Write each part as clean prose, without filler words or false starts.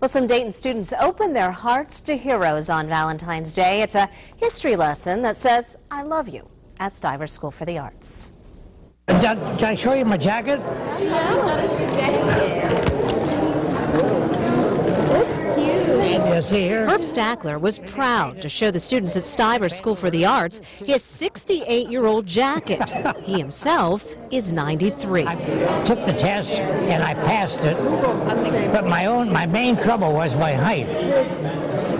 Well, some Dayton students opened their hearts to heroes on Valentine's Day. It's a history lesson that says, I love you, at Stivers School for the Arts. Did I show you my jacket? You see here? Herb Stackler was proud to show the students at Stivers School for the Arts his 68-year-old jacket. He himself is 93. I took the test and I passed it, but my main trouble was my height.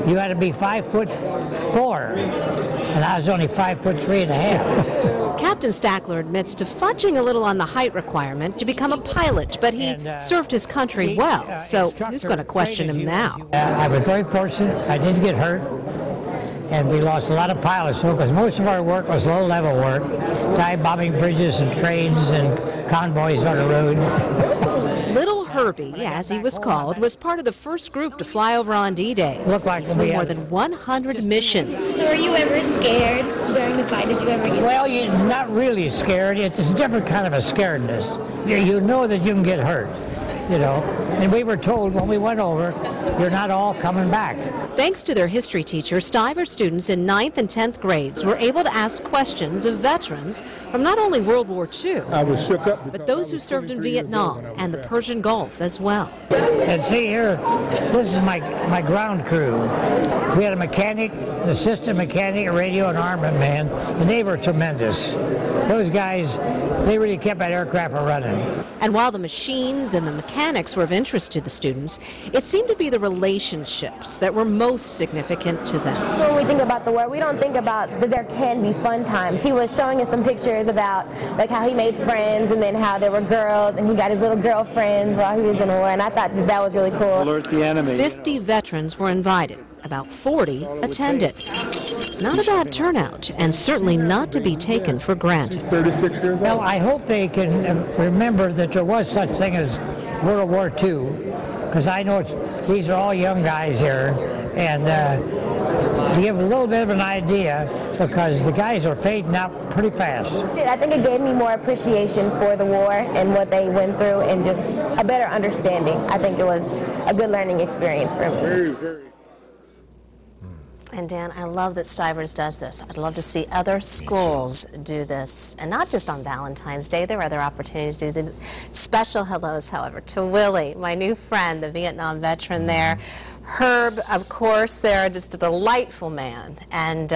You had to be 5'4", and I was only 5'3½". Captain Stackler admits to fudging a little on the height requirement to become a pilot, but he served his country well, so who's going to question him now? I was very fortunate. I didn't get hurt, and we lost a lot of pilots because most of our work was low-level work, dive bombing bridges and trains and convoys on the road. Little Herbie, as he was called, was part of the first group to fly over on D-Day. Looked like he flew more than 100 missions. So were you ever scared during the flight? Did you ever get scared? Well, you're not really scared. It's a different kind of a scaredness. You know that you can get hurt, you know. And we were told when we went over, you're not all coming back. Thanks to their history teacher, Stivers students in 9th and 10th grades were able to ask questions of veterans from not only World War II, I was shook up, but those who served in Vietnam and the Persian Gulf as well. And see here, this is my ground crew. We had a mechanic, an assistant mechanic, a radio and armament man, and they were tremendous. Those guys, they really kept that aircraft running. And while the machines and the mechanics were of interest to the students, it seemed to be the relationships that were most significant to them. When we think about the war, we don't think about that there can be fun times. He was showing us some pictures about like how he made friends and then how there were girls and he got his little girlfriends while he was in the war, and I thought that was really cool. Alert the enemy. 50 veterans were invited. About 40 attended. Not a bad turnout, and certainly not to be taken for granted. 36 years old. Well, I hope they can remember that there was such thing as World War II, because I know these are all young guys here, and to give a little bit of an idea, because the guys are fading out pretty fast. I think it gave me more appreciation for the war and what they went through and just a better understanding. I think it was a good learning experience for me. Very, very. And Dan, I love that Stivers does this. I'd love to see other schools do this, and not just on Valentine's Day. There are other opportunities to do the special hellos, however, to Willie, my new friend, the Vietnam veteran there. Herb, of course, they're just a delightful man. And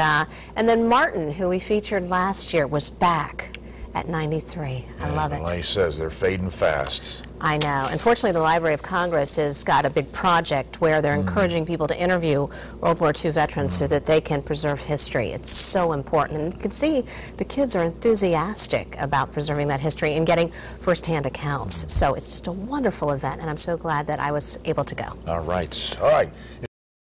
then Martin, who we featured last year, was back at 93. I love it. Like he says, they're fading fast. I know. Unfortunately, the Library of Congress has got a big project where they're encouraging people to interview World War II veterans so that they can preserve history. It's so important. And you can see the kids are enthusiastic about preserving that history and getting firsthand accounts. So it's just a wonderful event, and I'm so glad that I was able to go. All right.